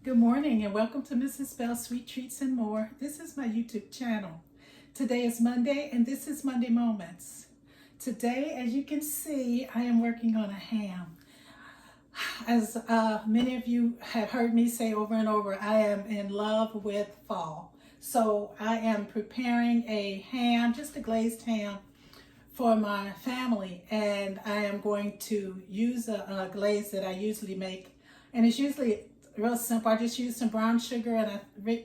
Good morning and welcome to Mrs. Bell's Sweet Treats and More. This is my YouTube channel. Today is Monday and this is Monday Moments. Today, as you can see, I am working on a ham. As many of you have heard me say over and over, I am in love with fall. So I am preparing a ham, just a glazed ham, for my family. And I am going to use a glaze that I usually make. And it's usually real simple. I just use some brown sugar and I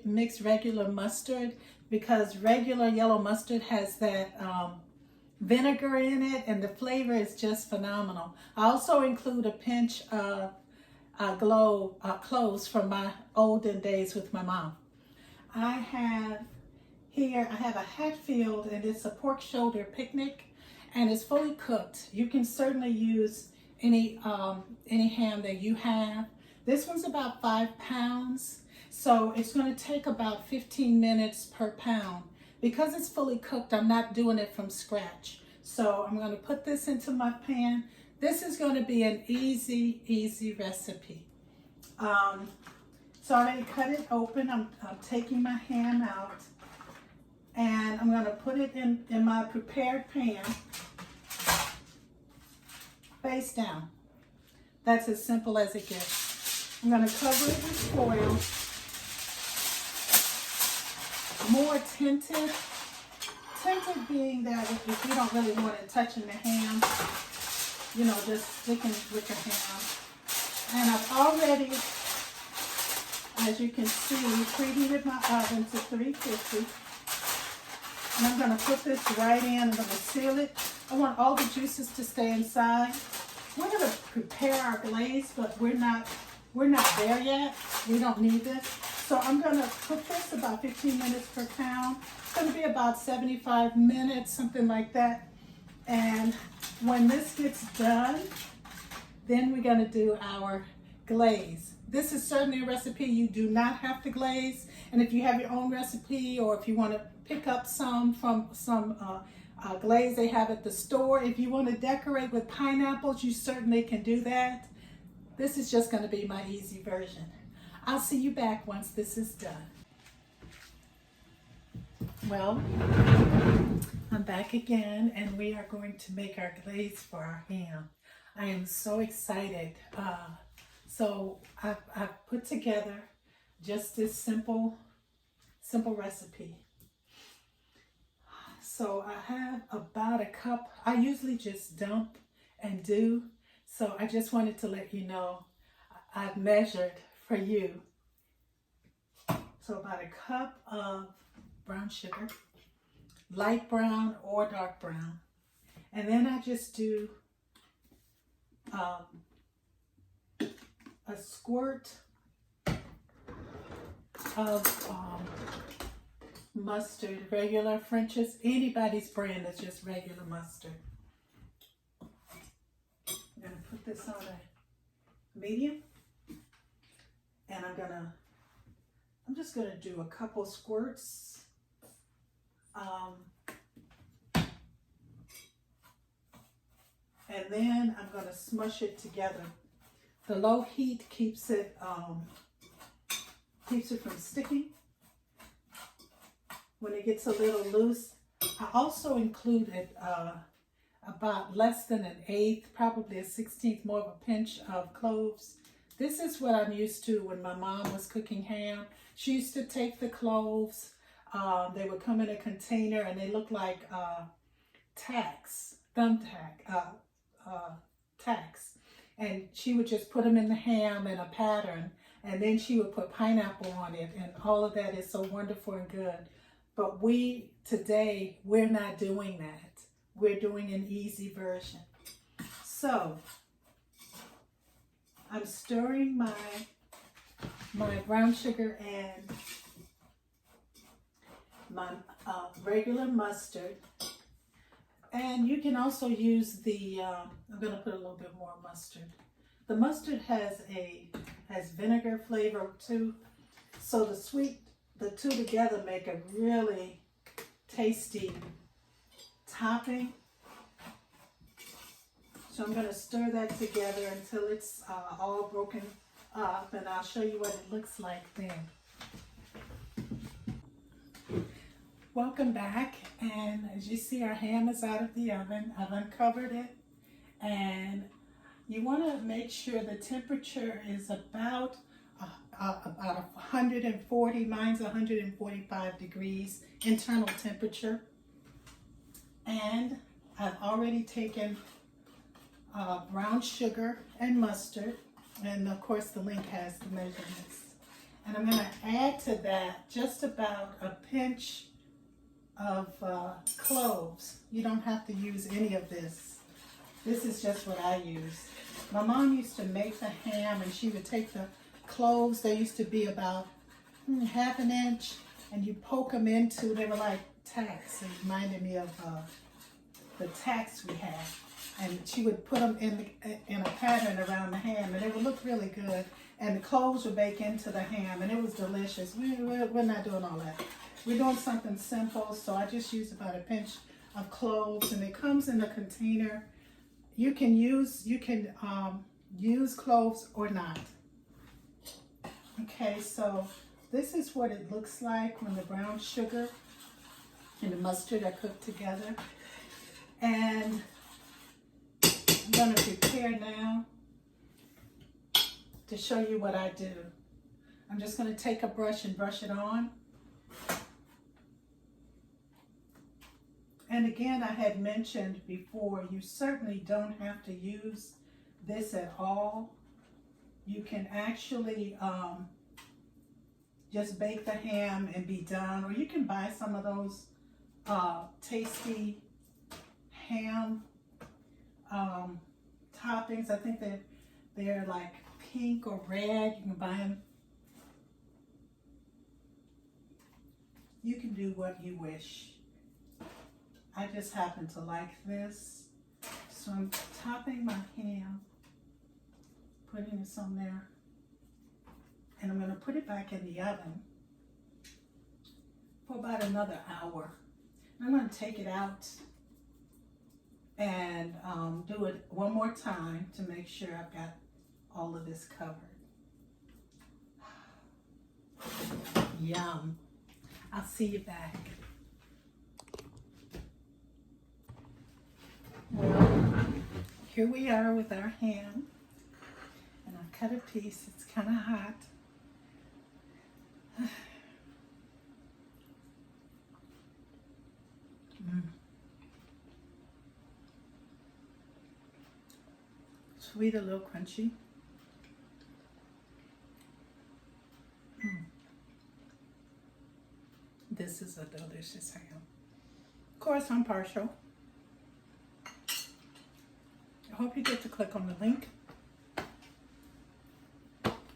mix regular mustard because regular yellow mustard has that vinegar in it and the flavor is just phenomenal. I also include a pinch of cloves from my olden days with my mom. I have a Hatfield and it's a pork shoulder picnic and it's fully cooked. You can certainly use any ham that you have. This one's about 5 pounds, so it's going to take about 15 minutes per pound. Because it's fully cooked, I'm not doing it from scratch. So I'm going to put this into my pan. This is going to be an easy recipe. So I already cut it open. I'm taking my ham out, and I'm going to put it in my prepared pan, face down. That's as simple as it gets. I'm going to cover it with foil, more tinted being that if you don't really want it touching the ham, you know, just sticking with the ham. And I've already, as you can see, preheated my oven to 350. And I'm going to put this right in. I'm going to seal it. I want all the juices to stay inside. We're going to prepare our glaze, but we're not there yet. We don't need this. So I'm going to cook this about 15 minutes per pound. It's going to be about 75 minutes, something like that. And when this gets done, then we're going to do our glaze. This is certainly a recipe you do not have to glaze. And if you have your own recipe or if you want to pick up some from some glaze they have at the store, if you want to decorate with pineapples, you certainly can do that. This is just going to be my easy version. I'll see you back once this is done. Well, I'm back again and we are going to make our glaze for our ham. I am so excited. So I've put together just this simple recipe. So I have about a cup. I usually just dump and do. So I just wanted to let you know I've measured for you. So about a cup of brown sugar, light brown or dark brown. And then I just do a squirt of mustard, regular French's, anybody's brand that's just regular mustard. I'm going to put this on a medium, and I'm just going to do a couple squirts. And then I'm going to smush it together. The low heat keeps it from sticking. When it gets a little loose, I also included about less than an eighth, probably a 16th, more of a pinch of cloves. This is what I'm used to when my mom was cooking ham. She used to take the cloves. They would come in a container and they look like tacks. And she would just put them in the ham in a pattern, and then she would put pineapple on it, and all of that is so wonderful and good. But today, we're not doing that. We're doing an easy version. So, I'm stirring my brown sugar and my regular mustard. And you can also use I'm going to put a little bit more mustard. The mustard has vinegar flavor too. So the two together make a really tasty topping. So I'm going to stir that together until it's all broken up and I'll show you what it looks like then. Welcome back, and as you see, our ham is out of the oven. I've uncovered it, and you want to make sure the temperature is about 140. Mine's 145 degrees internal temperature. And I've already taken brown sugar and mustard, and of course the link has the measurements. And I'm going to add to that just about a pinch of cloves. You don't have to use any of this. This is just what I use. My mom used to make the ham, and she would take the cloves. They used to be about half an inch, and you poke them into, they were like tacks. It reminded me of the tacks we had. And she would put them in a pattern around the ham, and it would look really good. And the cloves would bake into the ham, and it was delicious. We're not doing all that. We're doing something simple, so I just use about a pinch of cloves, and it comes in a container. You can use cloves or not. Okay, so this is what it looks like when the brown sugar and the mustard are cooked together. And I'm going to prepare now to show you what I do. I'm just going to take a brush and brush it on. And again, I had mentioned before, you certainly don't have to use this at all. You can actually just bake the ham and be done, or you can buy some of those tasty ham toppings. I think they're like pink or red. You can buy them. You can do what you wish. I just happen to like this. So I'm topping my ham, putting this on there, and I'm going to put it back in the oven for about another hour. I'm going to take it out and do it one more time to make sure I've got all of this covered. Yum. I'll see you back. Well, here we are with our ham, and I cut a piece. It's kind of hot. Sweet, a little crunchy. This is a delicious ham. Of course, I'm partial. I hope you get to click on the link.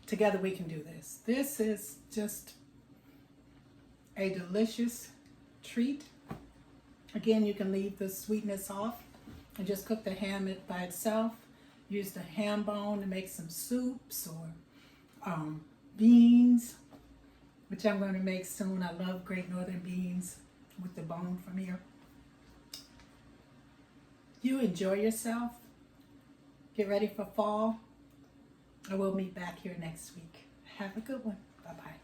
Together we can do this. This is just a delicious treat. Again, you can leave the sweetness off and just cook the ham by itself. Use the ham bone to make some soups or beans, which I'm going to make soon. I love Great Northern beans with the bone from here. You enjoy yourself. Get ready for fall. I will meet back here next week. Have a good one. Bye-bye.